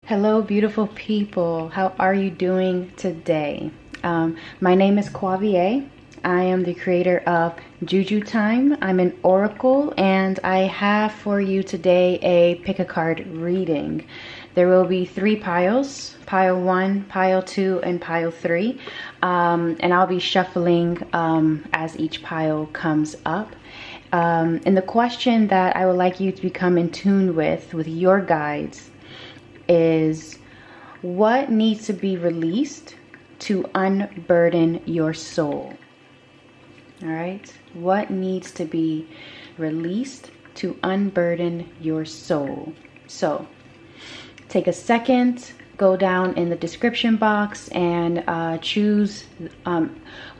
Hello, beautiful people. How are you doing today? My name is Quavier. I am the creator of Juju Time. I'm an oracle, and I have for you today a pick a card reading. There will be 3 piles, pile 1, pile 2, and pile 3. And I'll be shuffling as each pile comes up. And the question that I would like you to become in tune with your guides is, what needs to be released to unburden your soul? All right, what needs to be released to unburden your soul? So take a second, go down in the description box and choose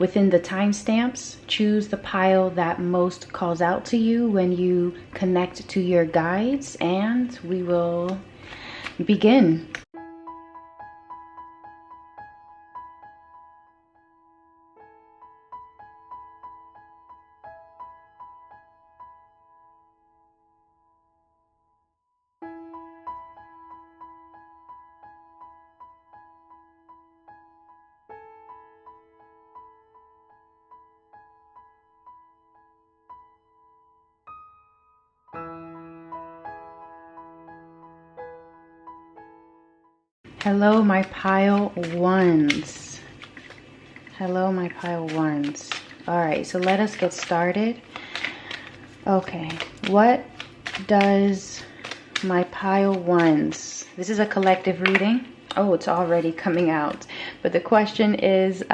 within the timestamps, choose the pile that most calls out to you when you connect to your guides, and we will begin. Hello, my pile ones. Hello, my pile ones. All right, so let us get started. Okay, what does my pile ones? This is a collective reading. Oh, it's already coming out. But the question is,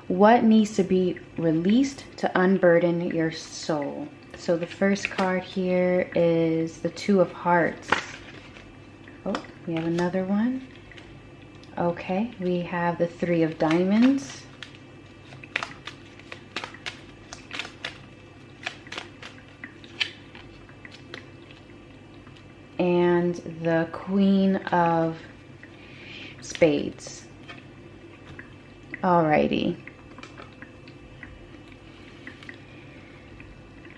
what needs to be released to unburden your soul? So the first card here is the 2 of Hearts. Oh, we have another one. Okay, we have the 3 of Diamonds. And the Queen of Spades. Alrighty.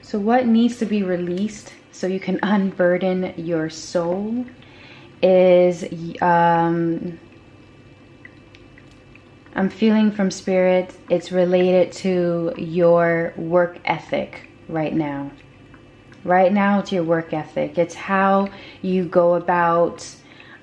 So what needs to be released so you can unburden your soul is, I'm feeling from Spirit, it's related to your work ethic right now. Right now, it's your work ethic. It's how you go about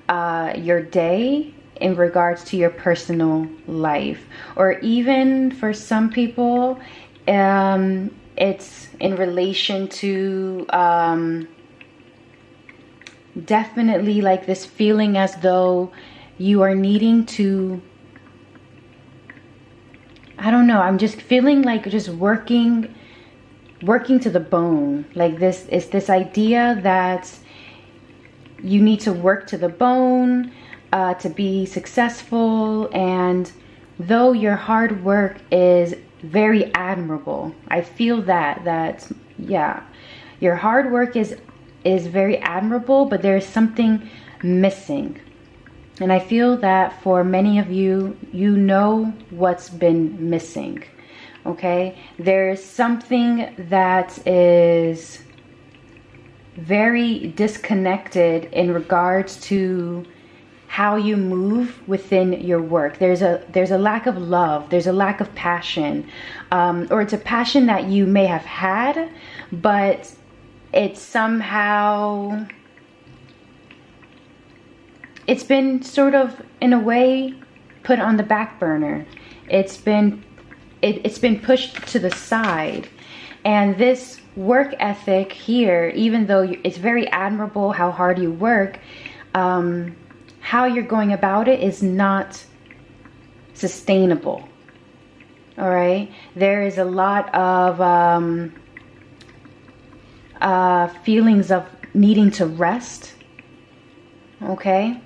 your day in regards to your personal life. Or even for some people, it's in relation to definitely like this feeling as though you are needing to, I don't know, I'm just feeling like just working to the bone. Like this is this idea that you need to work to the bone to be successful. And though your hard work is very admirable, I feel that yeah, your hard work is very admirable, but there's something missing. And I feel that for many of you, you know what's been missing. Okay, there's something that is very disconnected in regards to how you move within your work. There's a lack of love, there's a lack of passion, or it's a passion that you may have had, but it's somehow, it's been sort of in a way put on the back burner. It's been pushed to the side. And this work ethic here, even though it's very admirable how hard you work, how you're going about it is not sustainable. All right, there is a lot of feelings of needing to rest. Okay,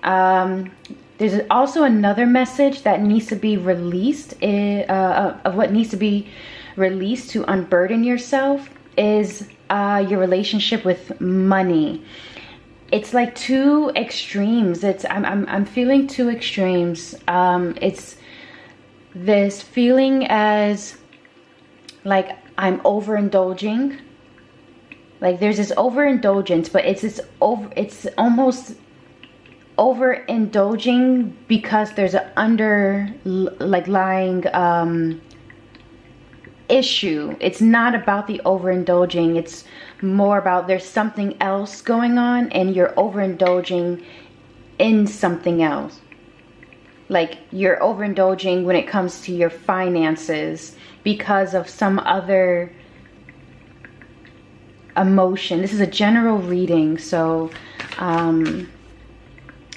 there's also another message that needs to be released, of what needs to be released to unburden yourself is your relationship with money. It's like 2 extremes. I'm feeling 2 extremes. It's this feeling as like I'm overindulging. Like there's this overindulgence, but it's almost overindulging because there's an lying issue. It's not about the overindulging. It's more about there's something else going on and you're overindulging in something else. Like you're overindulging when it comes to your finances because of some other emotion. This is a general reading, so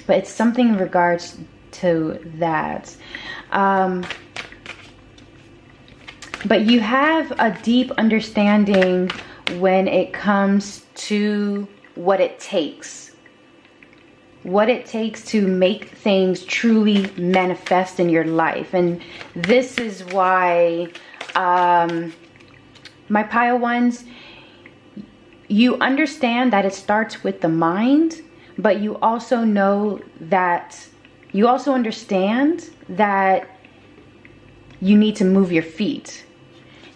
but it's something in regards to that. But you have a deep understanding when it comes to what it takes. What it takes to make things truly manifest in your life. And this is why, my pile ones, you understand that it starts with the mind, but you also know that, you also understand that you need to move your feet.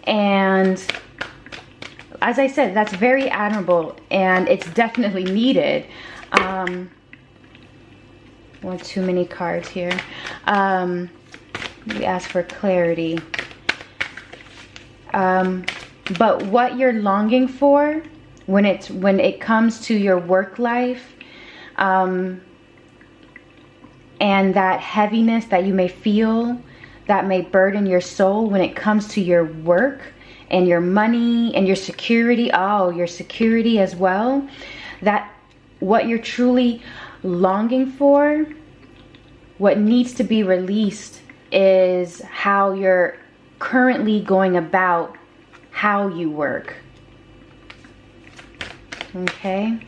And as I said, that's very admirable and it's definitely needed. One too many cards here. We ask for clarity. But what you're longing for when it comes to your work life, and that heaviness that you may feel, that may burden your soul when it comes to your work and your money and your security. Oh, your security as well. That what you're truly longing for, what needs to be released is how you're currently going about how you work. Okay.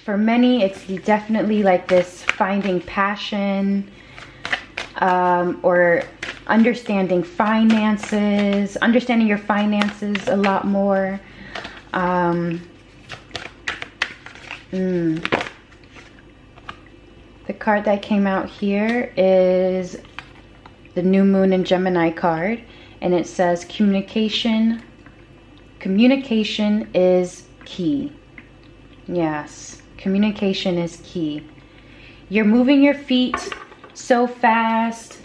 For many, it's definitely like this finding passion, or understanding finances, understanding your finances a lot more. The card that came out here is the New Moon and Gemini card, and it says communication. Communication is key. Yes, communication is key. You're moving your feet so fast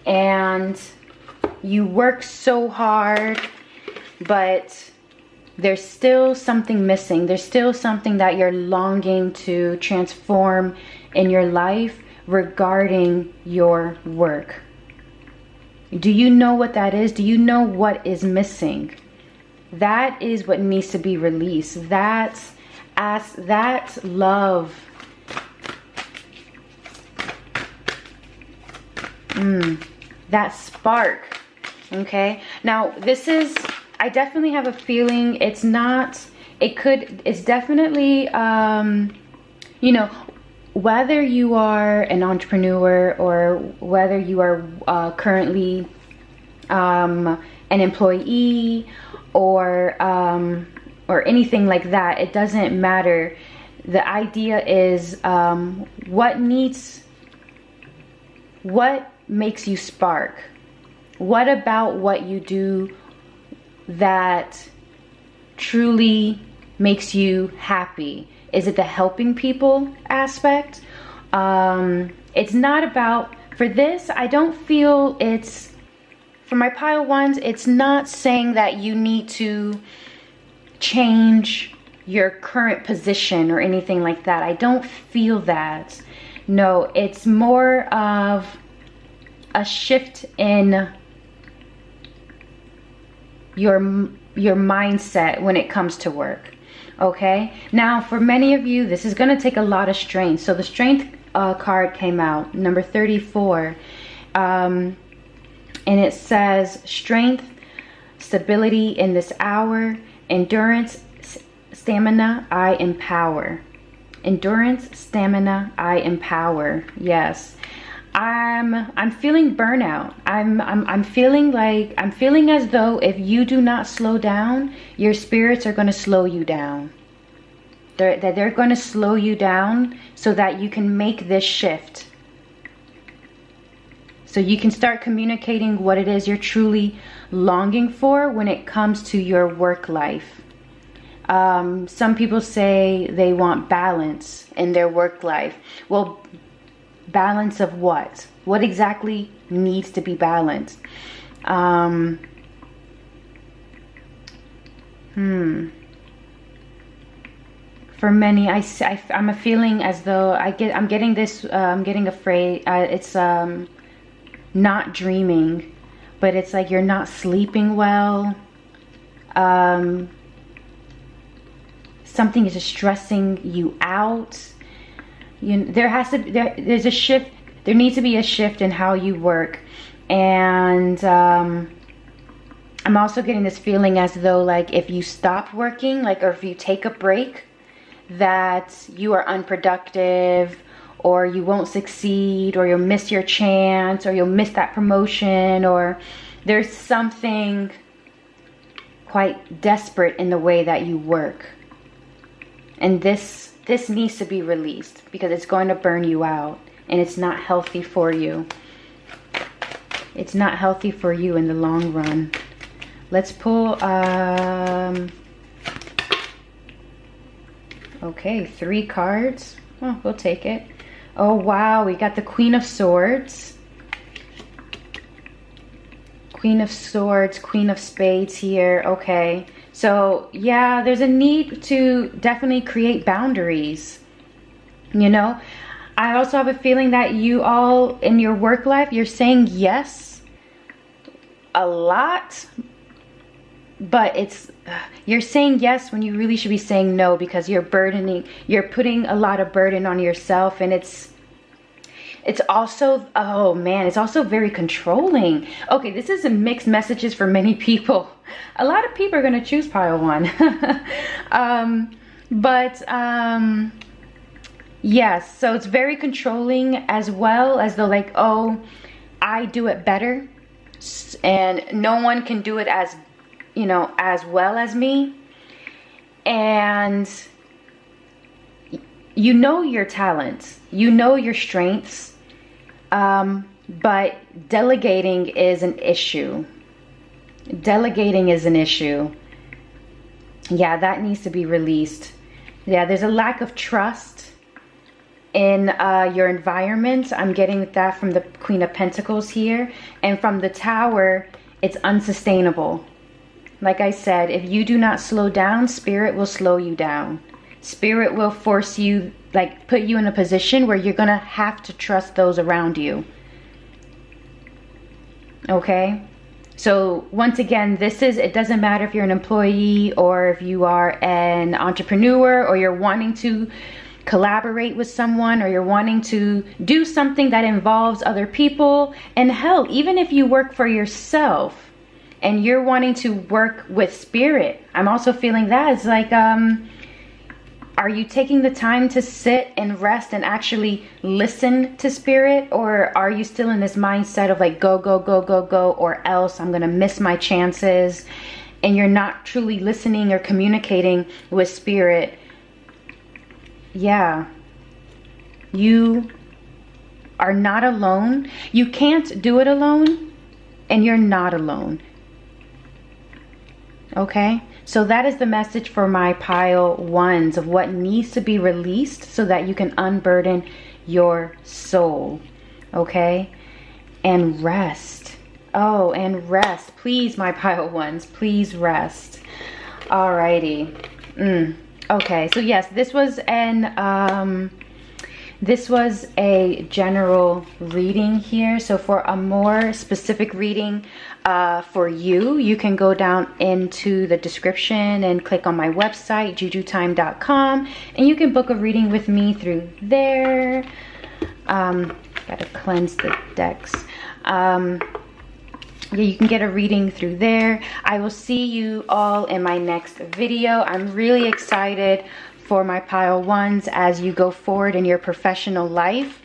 and you work so hard, but there's still something missing. There's still something that you're longing to transform in your life regarding your work. Do you know what that is? Do you know what is missing? That is what needs to be released. That's that love. That spark. Okay. Now this is, I definitely have a feeling it's not, it's definitely, you know, whether you are an entrepreneur or whether you are currently an employee or anything like that, it doesn't matter. The idea is what makes you spark? What about what you do that truly makes you happy? Is it the helping people aspect? It's not about, for this, I don't feel it's, for my pile ones, it's not saying that you need to change your current position or anything like that. I don't feel that. No, it's more of a shift in your mindset when it comes to work. Okay, now for many of you, this is going to take a lot of strength. So the strength card came out, number 34, and it says strength, stability in this hour, endurance, stamina, I empower. Endurance, stamina, I empower. Yes. I'm feeling burnout. I'm feeling as though if you do not slow down, your spirits are going to slow you down. They're going to slow you down so that you can make this shift. So you can start communicating what it is you're truly longing for when it comes to your work life. Some people say they want balance in their work life. Well, balance of what? What exactly needs to be balanced? For many, I'm a feeling as though I'm getting this, I'm getting afraid. It's not dreaming, but it's like you're not sleeping well. Something is just stressing you out. There's a shift. There needs to be a shift in how you work. And I'm also getting this feeling as though, like, if you stop working, like, or if you take a break, that you are unproductive, or you won't succeed, or you'll miss your chance, or you'll miss that promotion, or there's something quite desperate in the way that you work. And this needs to be released, because it's going to burn you out, and it's not healthy for you. It's not healthy for you in the long run. Let's pull, okay, 3 cards. Oh, we'll take it. Oh, wow, we got the Queen of Swords. Queen of Swords, Queen of Spades here. Okay, so yeah, there's a need to definitely create boundaries. You know, I also have a feeling that you all in your work life, you're saying yes a lot, but you're saying yes when you really should be saying no, because you're putting a lot of burden on yourself, and it's also, oh man, it's also very controlling. Okay, this is a mixed messages for many people. A lot of people are going to choose pile 1. Yes, so it's very controlling, as well as though, like, oh, I do it better, and no one can do it as, you know, as well as me. And you know your talents, you know your strengths, but delegating is an issue. Delegating is an issue. Yeah, that needs to be released. Yeah, there's a lack of trust in your environment. I'm getting that from the Queen of Pentacles here. And from the Tower, it's unsustainable. Like I said, if you do not slow down, Spirit will slow you down. Spirit will force you, like, put you in a position where you're going to have to trust those around you. Okay? So once again, it doesn't matter if you're an employee or if you are an entrepreneur, or you're wanting to collaborate with someone, or you're wanting to do something that involves other people. And hell, even if you work for yourself and you're wanting to work with Spirit, I'm also feeling that it's like, are you taking the time to sit and rest and actually listen to Spirit? Or are you still in this mindset of like, go, go, go, go, go, or else I'm going to miss my chances? And you're not truly listening or communicating with Spirit. Yeah. You are not alone. You can't do it alone, and you're not alone. Okay? So that is the message for my pile 1s of what needs to be released so that you can unburden your soul. Okay? And rest. Oh, and rest. Please, my pile 1s, please rest. Alrighty. Okay, so yes, this was a general reading here. So for a more specific reading for you can go down into the description and click on my website, jujutime.com, and you can book a reading with me through there. Gotta cleanse the decks. Yeah, you can get a reading through there. I will see you all in my next video. I'm really excited for my pile 1s as you go forward in your professional life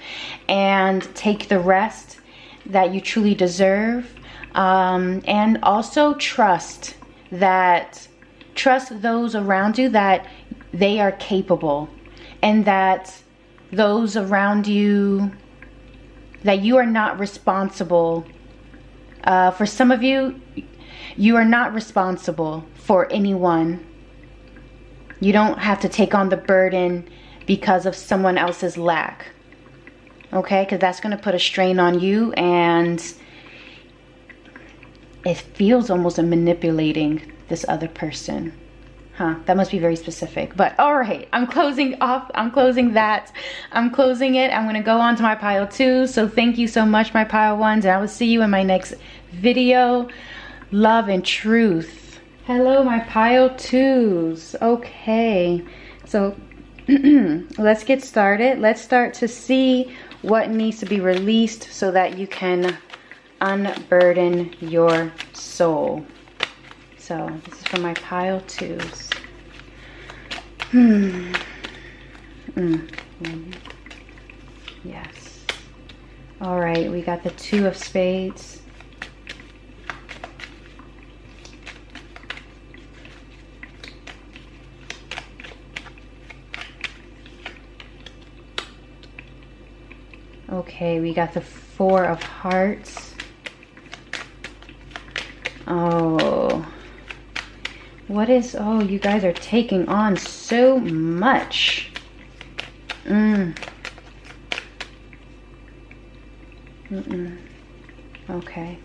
and take the rest that you truly deserve. And also trust those around you, that they are capable, and that those around you, that you are not responsible. For some of you, you are not responsible for anyone. You don't have to take on the burden because of someone else's lack. Okay, because that's going to put a strain on you, and it feels almost a manipulating this other person. That must be very specific. But all right, I'm closing off. I'm closing that. I'm closing it. I'm going to go on to my pile 2. So thank you so much, my pile 1s. And I will see you in my next video. Love and truth. Hello, my pile 2s. Okay. So let's get started. Let's start to see what needs to be released so that you can unburden your soul. So this is for my pile 2s. Yes. All right, we got the 2 of spades. Okay, we got the 4 of hearts. Oh. What is, oh, you guys are taking on so much. Okay.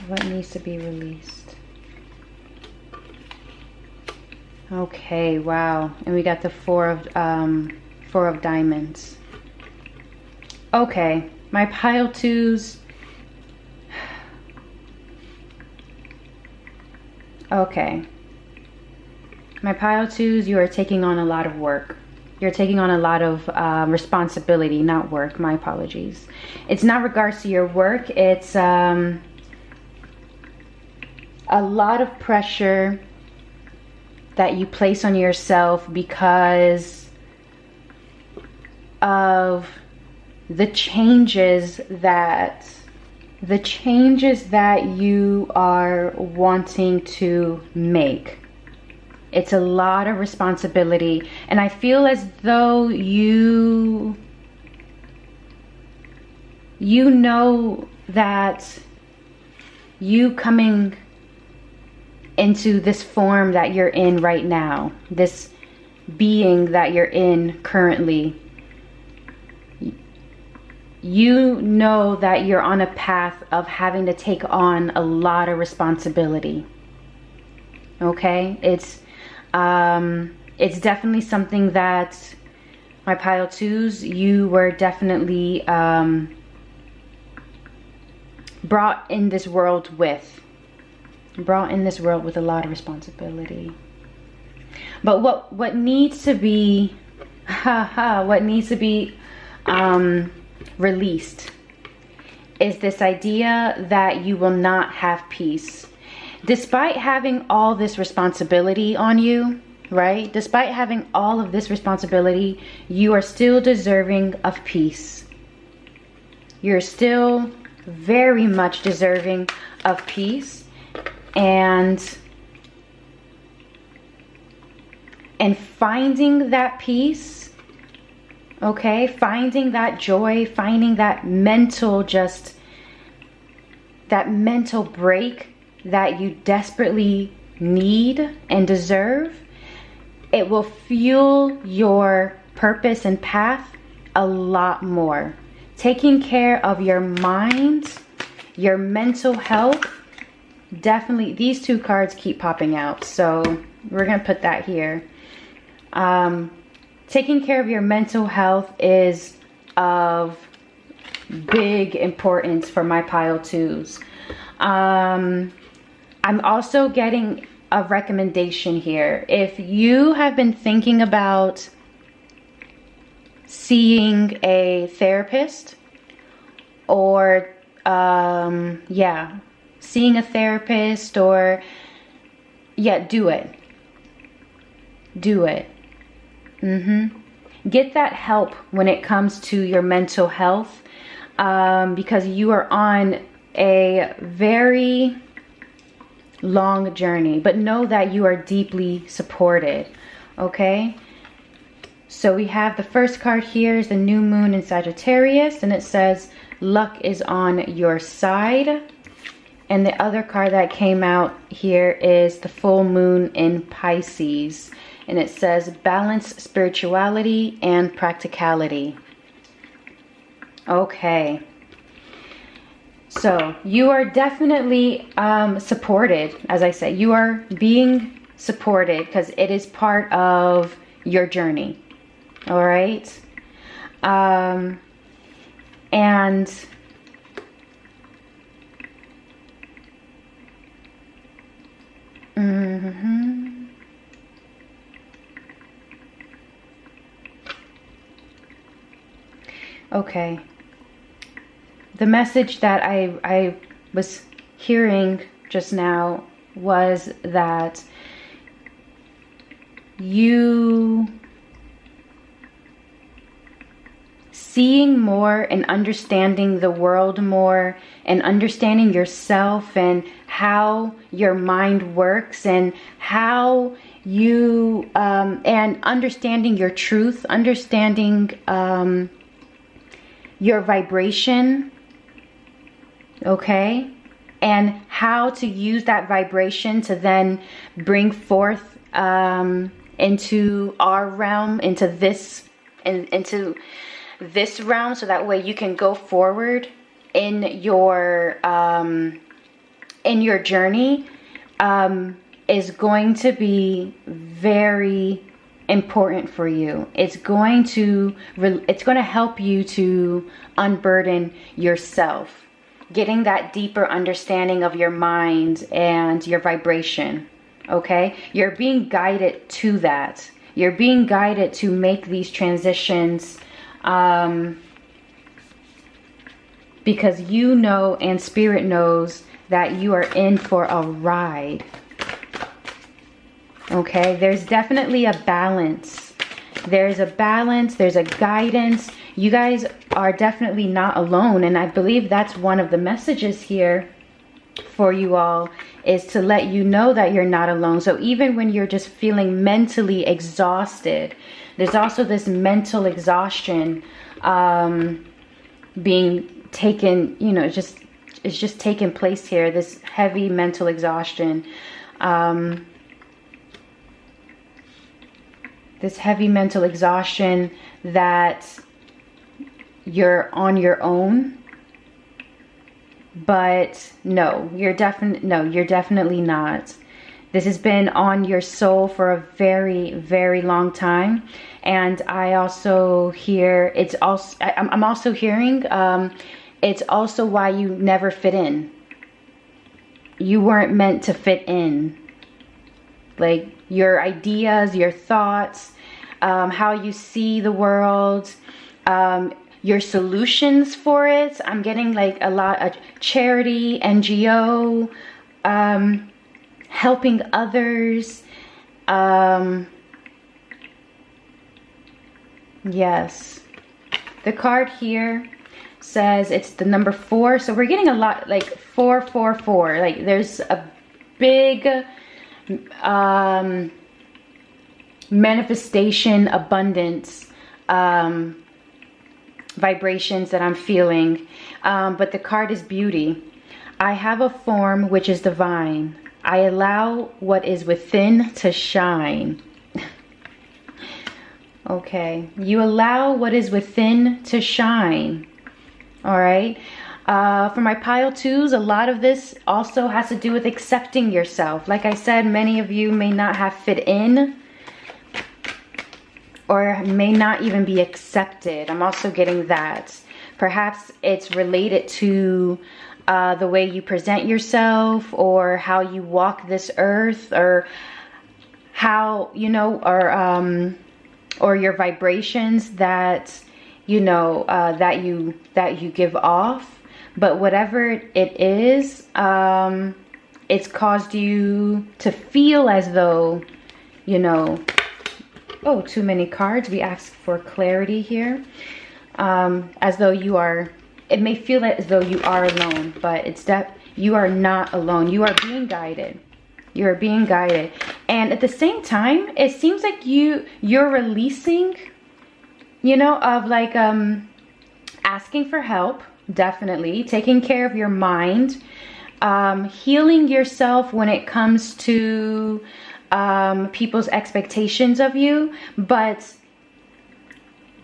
What needs to be released? Okay, wow. And we got the 4 of diamonds. Okay, my pile 2s. Okay. My pile 2s, you are taking on a lot of work. You're taking on a lot of responsibility, not work. My apologies. It's not regards to your work. It's a lot of pressure that you place on yourself because of the changes that you are wanting to make. It's a lot of responsibility, and I feel as though you know that you coming into this form that you're in right now, this being that you're in currently, you know that you're on a path of having to take on a lot of responsibility. Okay, it's definitely something that my pile 2s, you were definitely brought in this world with. Brought in this world with a lot of responsibility. But what needs to be released is this idea that you will not have peace. Despite having all this responsibility on you, right? Despite having all of this responsibility, you are still deserving of peace. You're still very much deserving of peace. And finding that peace, okay, finding that joy, finding that mental break that you desperately need and deserve, it will fuel your purpose and path a lot more. Taking care of your mind, your mental health. Definitely, these 2 cards keep popping out, so we're gonna put that here. Taking care of your mental health is of big importance for my pile 2s. I'm also getting a recommendation here. If you have been thinking about seeing a therapist, or seeing a therapist, or do it. Get that help when it comes to your mental health, because you are on a very long journey, but know that you are deeply supported. Okay, So we have the first card here is the new moon in Sagittarius, and it says luck is on your side. And the other card that came out here is the full moon in Pisces, and it says balance spirituality and practicality. Okay. So you are definitely supported. As I said, you are being supported because it is part of your journey. All right. And okay. The message that I was hearing just now was that you seeing more and understanding the world more and understanding yourself and how your mind works and how you and understanding your truth, understanding your vibration, okay, and how to use that vibration to then bring forth into our realm, into this realm, so that way you can go forward in your journey, is going to be very important for you. It's going to help you to unburden yourself, getting that deeper understanding of your mind and your vibration. Okay, you're being guided to that. You're being guided to make these transitions because you know, and spirit knows, that you are in for a ride. Okay, there's definitely a balance. There's a balance, there's a guidance. You guys are definitely not alone, and I believe that's one of the messages here for you all, is to let you know that you're not alone. So even when you're just feeling mentally exhausted, there's also this mental exhaustion being taken, you know, it's just taking place here, this heavy mental exhaustion. This heavy mental exhaustion that you're on your own. But no, you're definitely not. This has been on your soul for a very, very long time. And I also hear, I'm also hearing, it's also why you never fit in. You weren't meant to fit in. Like your ideas, your thoughts, how you see the world, your solutions for it. I'm getting like a lot of charity, NGO, helping others. Yes. The card here says it's the number 4. So we're getting a lot, like 444. Like there's a big manifestation, abundance, vibrations that I'm feeling. But the card is beauty. I have a form which is divine. I allow what is within to shine. Okay, you allow what is within to shine. All right. For my pile 2s, a lot of this also has to do with accepting yourself. Like I said, many of you may not have fit in or may not even be accepted. I'm also getting that. Perhaps it's related to the way you present yourself, or how you walk this earth, or how, you know, or your vibrations that, you know, that you give off. But whatever it is, it's caused you to feel as though, you know, oh, too many cards. We asked for clarity here. As though you are, it may feel as though you are alone, but it's that you are not alone. You are being guided. You're being guided. And at the same time, it seems like you're releasing you know, of like asking for help, definitely, taking care of your mind, healing yourself when it comes to people's expectations of you. But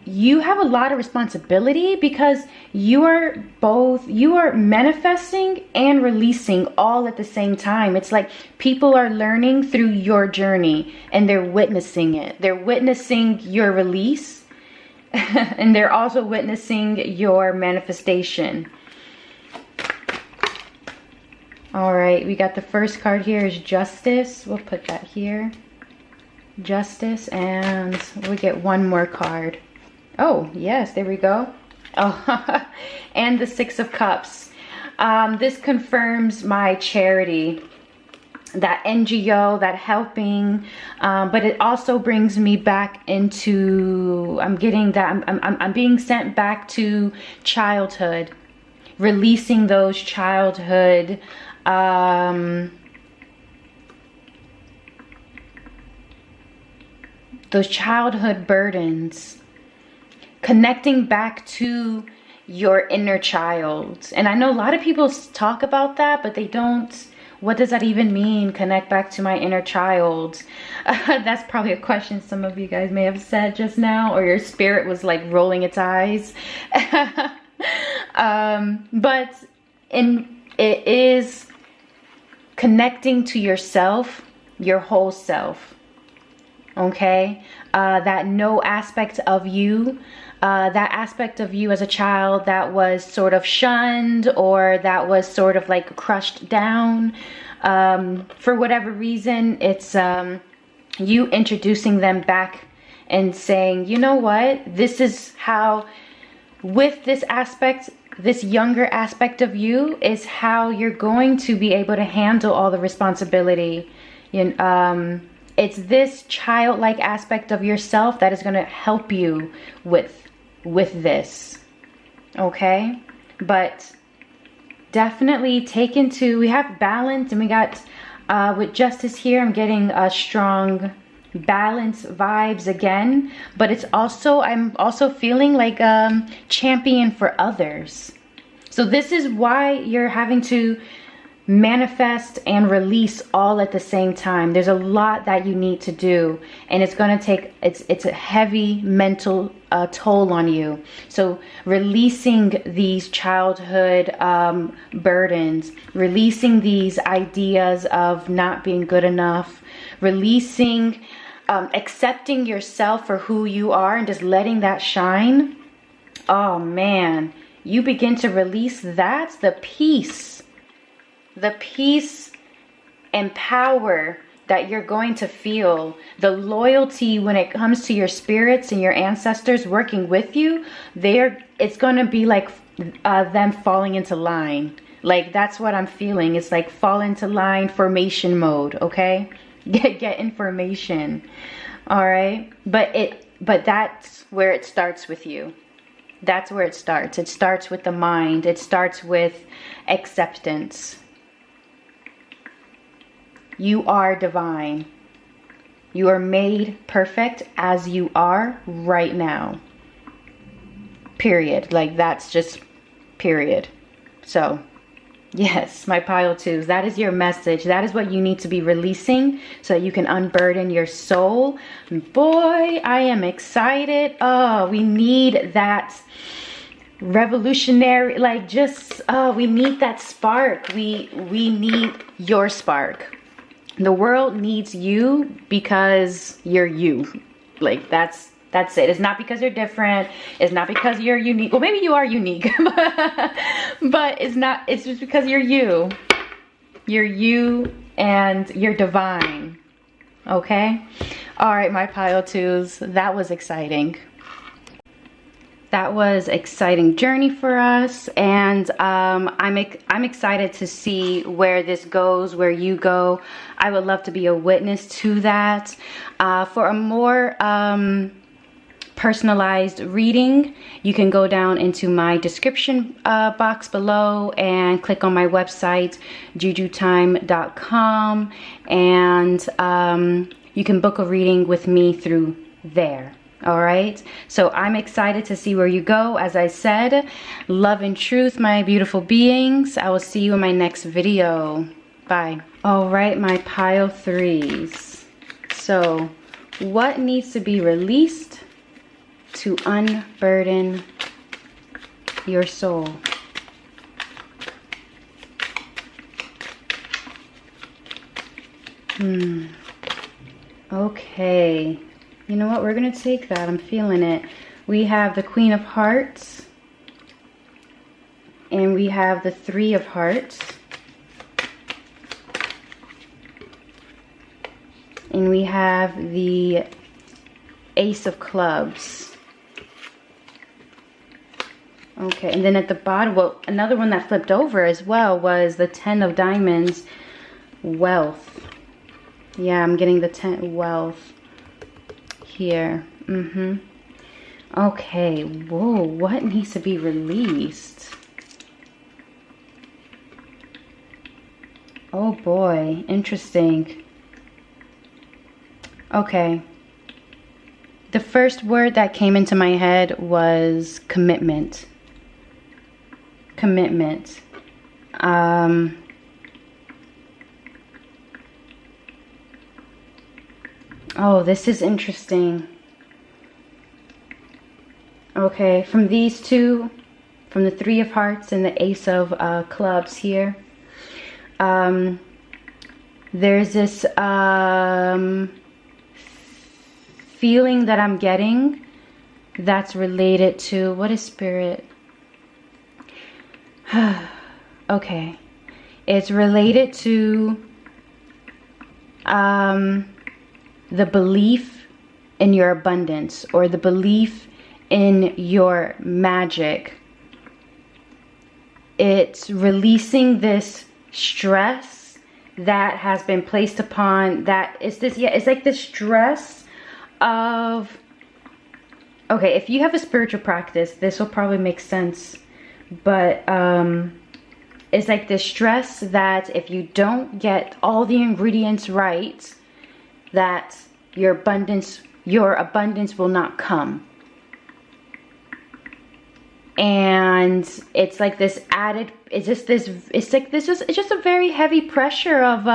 you have a lot of responsibility because you are manifesting and releasing all at the same time. It's like people are learning through your journey and they're witnessing it. They're witnessing your release and they're also witnessing your manifestation. All right, we got the first card here is Justice. We'll put that here. Justice, and we get one more card. Oh, yes, there we go. Oh, and the Six of Cups. This confirms my charity, that NGO, that helping, but it also brings me back into, I'm being sent back to childhood, releasing those childhood, burdens, connecting back to your inner child. And I know a lot of people talk about that, but they don't. What does that even mean? Connect back to my inner child. That's probably a question some of you guys may have said just now, or your spirit was like rolling its eyes. But it is connecting to yourself, your whole self. Okay, that no aspect of you, that aspect of you as a child that was sort of shunned or that was sort of like crushed down, for whatever reason, it's you introducing them back and saying, you know what, this is how, with this aspect, this younger aspect of you is how you're going to be able to handle all the responsibility. It's this childlike aspect of yourself that is going to help you with this. Okay? But definitely take into, we have balance, and we got with Justice here, I'm getting a strong balance vibes again, but it's also, I'm also feeling like champion for others. So this is why you're having to manifest and release all at the same time. There's a lot that you need to do, and it's going to take, it's a heavy mental toll on you. So releasing these childhood burdens, releasing these ideas of not being good enough, releasing, accepting yourself for who you are and just letting that shine. Oh man, you begin to release that, the peace and power that you're going to feel, the loyalty when it comes to your spirits and your ancestors working with you, it's going to be like them falling into line. Like, that's what I'm feeling. It's like fall into line, formation mode, okay? Get information. All right? But that's where it starts with you. That's where it starts. It starts with the mind. It starts with acceptance. You are divine. You are made perfect as you are right now. Period. Like, that's just period. So, yes, my pile twos, that is your message. That is what you need to be releasing so that you can unburden your soul. Boy, I am excited. Oh, we need that revolutionary, like, just, oh, we need that spark. We need your spark. The world needs you because you're you. Like, that's it. It's not because you're different. It's not because you're unique. Well, maybe you are unique, but it's just because you're you. You're you and you're divine. Okay? All right, my pile twos. That was exciting. That was exciting journey for us, and I'm excited to see where this goes, where you go. I would love to be a witness to that. For a more personalized reading, you can go down into my description box below and click on my website, jujutime.com, and you can book a reading with me through there. All right, so I'm excited to see where you go. As I said, love and truth, my beautiful beings. I will see you in my next video. Bye. All right, my pile threes. So what needs to be released to unburden your soul? Okay. You know what? We're going to take that. I'm feeling it. We have the Queen of Hearts. And we have the Three of Hearts. And we have the Ace of Clubs. Okay, and then at the bottom, well, another one that flipped over as well was the Ten of Diamonds, Wealth. Yeah, I'm getting the 10 Wealth here. Okay, whoa, what needs to be released? Oh boy, interesting. Okay. The first word that came into my head was commitment. Commitment. Oh, this is interesting. Okay, from these two, from the Three of Hearts and the Ace of Clubs here, there's this feeling that I'm getting that's related to, what is Spirit? Okay, it's related to the belief in your abundance, or the belief in your magic. It's releasing this stress that has been placed upon, that is this, yeah, it's like the stress of, okay, if you have a spiritual practice, this will probably make sense, but it's like the stress that if you don't get all the ingredients right, that your abundance will not come. And it's like this added, it's just a very heavy pressure of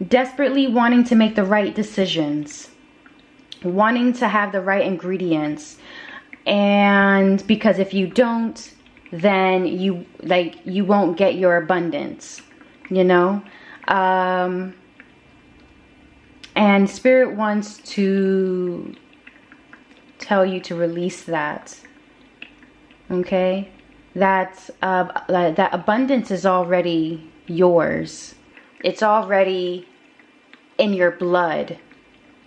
desperately wanting to make the right decisions, wanting to have the right ingredients. And because if you don't, then you won't get your abundance, you know? And Spirit wants to tell you to release that. Okay? That abundance is already yours. It's already in your blood.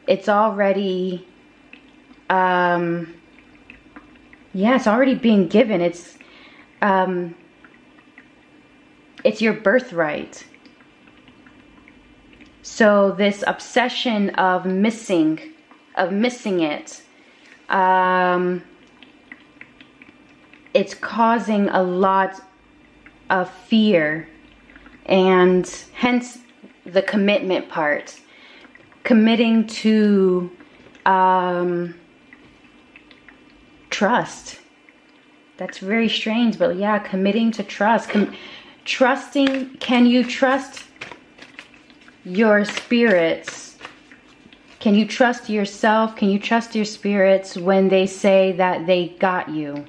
It's already, yeah, it's already being given. It's your birthright. So this obsession of missing it, it's causing a lot of fear, and hence the commitment part. Committing to trust. That's very strange, but yeah, committing to trust. Trusting, can you trust your spirits? Can you trust yourself? Can you trust your spirits when they say that they got you?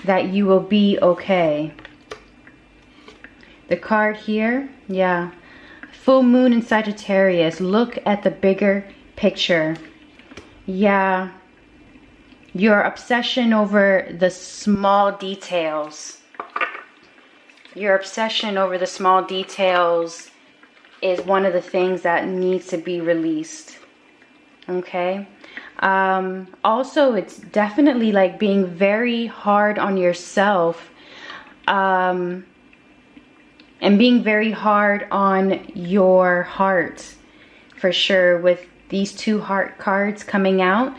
That you will be okay. The card here, yeah. Full moon in Sagittarius. Look at the bigger picture. Yeah. Your obsession over the small details. Your obsession over the small details is one of the things that needs to be released. Okay? Also, it's definitely like being very hard on yourself. And being very hard on your heart, for sure, with these two heart cards coming out.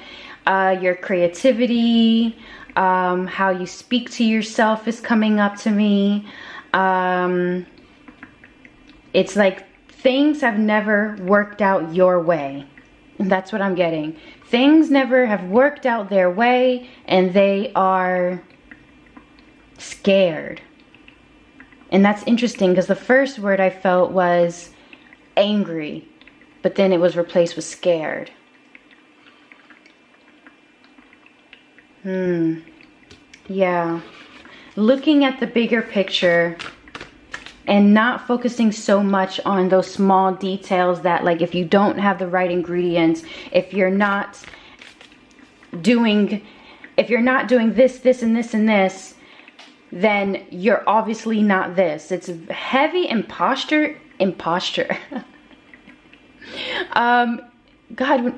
Your creativity, how you speak to yourself is coming up to me. It's like things have never worked out your way. And that's what I'm getting. Things never have worked out their way, and they are scared. And that's interesting because the first word I felt was angry, but then it was replaced with scared. Yeah. Looking at the bigger picture and not focusing so much on those small details that, like, if you don't have the right ingredients, if you're not doing this, this, and this, and this, then you're obviously not this. It's heavy imposter. God,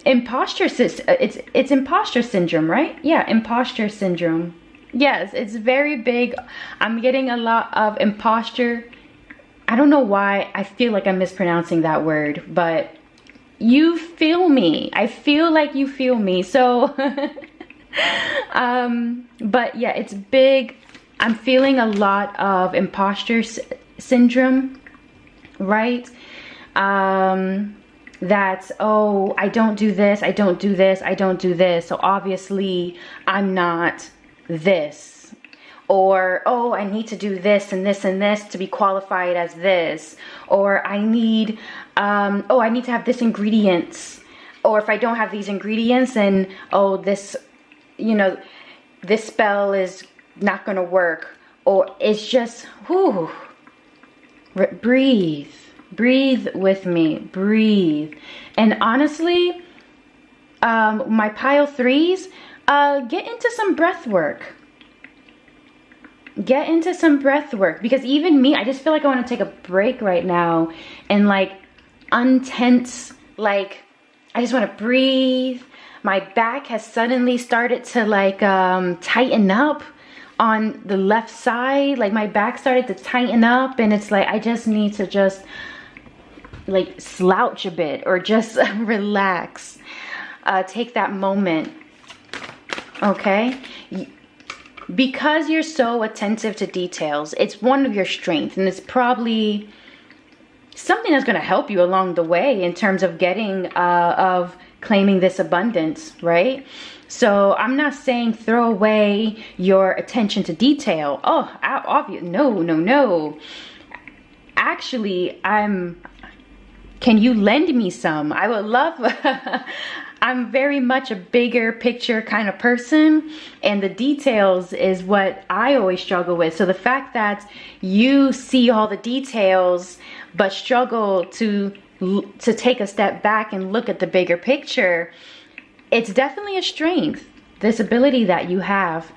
imposter, it's imposter syndrome, right? Yeah, imposter syndrome. Yes, it's very big. I'm getting a lot of imposter. I don't know why I feel like I'm mispronouncing that word, but you feel me. I feel like you feel me. So, but yeah, it's big. I'm feeling a lot of imposter syndrome, right? That's, oh, I don't do this, I don't do this, I don't do this, so obviously I'm not this. Or, oh, I need to do this and this and this to be qualified as this. Or I need, I need to have this ingredients. Or if I don't have these ingredients, then, oh, this, this spell is not gonna work. Or it's just, whoo, breathe. Breathe with me, breathe. And honestly, my pile threes, get into some breath work. Get into some breath work, because even me, I just feel like I want to take a break right now and like untense, like I just want to breathe. My back has suddenly started to like tighten up on the left side. Like my back started to tighten up, and it's like I just need to just like slouch a bit or just relax. Take that moment, okay? Because you're so attentive to details, it's one of your strengths, and it's probably something that's going to help you along the way in terms of getting of claiming this abundance, right? So I'm not saying throw away your attention to detail. Oh, obvious. No. Actually, can you lend me some? I would love, I'm very much a bigger picture kind of person, and the details is what I always struggle with. So the fact that you see all the details, but struggle to take a step back and look at the bigger picture, it's definitely a strength, this ability that you have.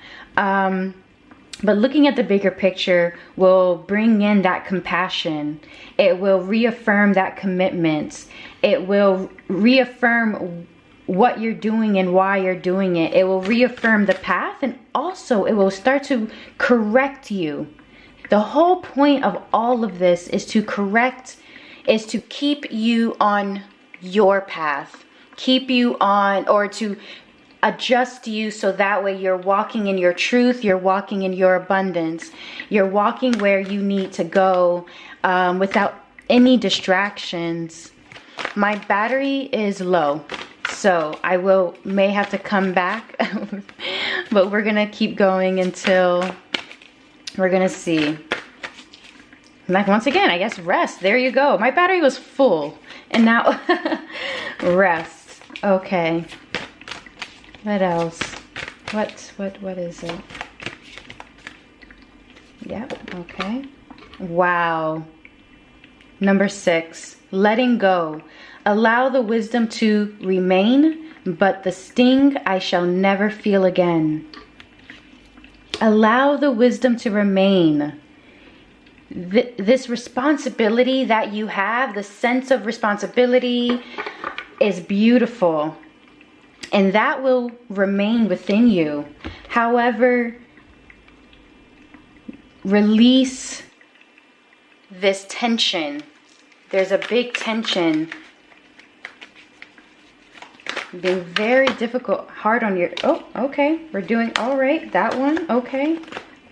But looking at the bigger picture will bring in that compassion. It will reaffirm that commitment. It will reaffirm what you're doing and why you're doing it. It will reaffirm the path, and also it will start to correct you. The whole point of all of this is to correct, is to keep you on your path. Keep you on, or to adjust you so that way you're walking in your truth, you're walking in your abundance, you're walking where you need to go without any distractions. My battery is low, so I may have to come back, but we're gonna keep going until we're gonna see. Like, once again, I guess rest. There you go. My battery was full, and now rest. Okay. What else? What is it? Yep, okay. Wow. Number 6, letting go. Allow the wisdom to remain, but the sting I shall never feel again. Allow the wisdom to remain. This responsibility that you have, the sense of responsibility, is beautiful. And that will remain within you. However, release this tension. There's a big tension. Being very difficult, hard on your, oh, okay. We're doing all right. That one, okay.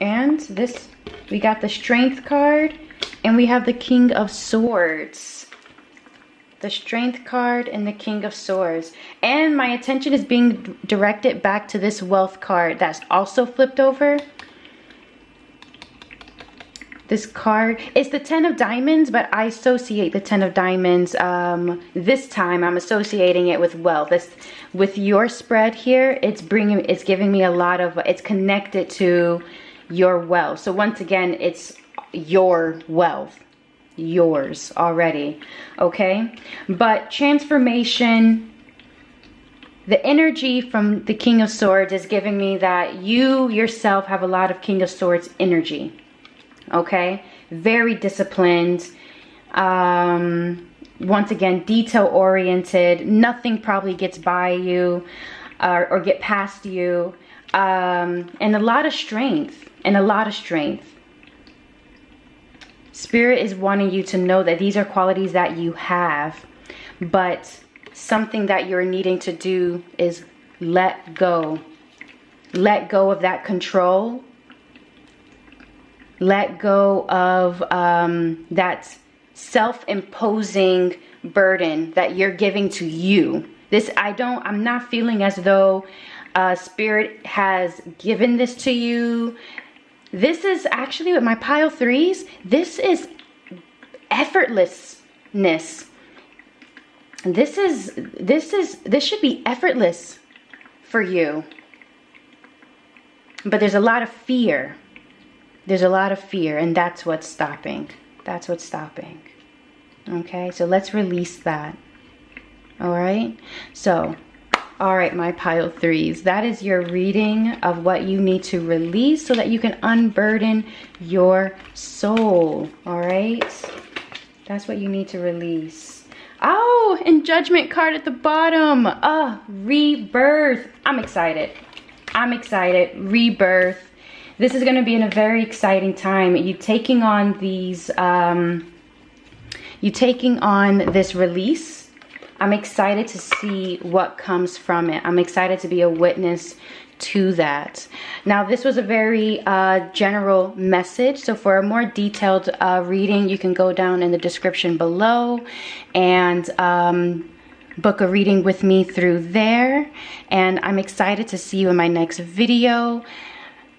And this, we got the strength card. And we have the King of Swords. The Strength card and the King of Swords. And my attention is being directed back to this Wealth card that's also flipped over. This card, it's the 10 of Diamonds, but I associate the 10 of Diamonds, this time I'm associating it with wealth. With your spread here, it's giving me a lot of, it's connected to your wealth. So once again, it's your wealth, yours already, okay? But transformation, the energy from the King of Swords is giving me that you yourself have a lot of King of Swords energy. Okay, very disciplined, once again, detail oriented. Nothing probably gets by you or get past you, and a lot of strength, Spirit is wanting you to know that these are qualities that you have, but something that you're needing to do is let go of that control. Let go of that self-imposing burden that you're giving to you. I'm not feeling as though Spirit has given this to you. This is actually, with my pile threes, this is effortlessness. This should be effortless for you. But there's a lot of fear. There's a lot of fear, and that's what's stopping. That's what's stopping. Okay, so let's release that. All right, so, all right, my pile threes. That is your reading of what you need to release so that you can unburden your soul. All right, that's what you need to release. Oh, and Judgment card at the bottom. Rebirth. I'm excited. Rebirth. This is going to be in a very exciting time. You taking on these, this release. I'm excited to see what comes from it. I'm excited to be a witness to that. Now, this was a very general message. So for a more detailed reading, you can go down in the description below and book a reading with me through there. And I'm excited to see you in my next video.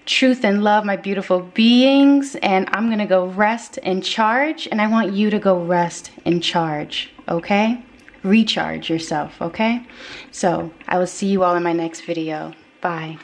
Truth and love, my beautiful beings, and I'm gonna go rest and charge, and I want you to go rest and charge, okay? Recharge yourself, okay? So I will see you all in my next video. Bye.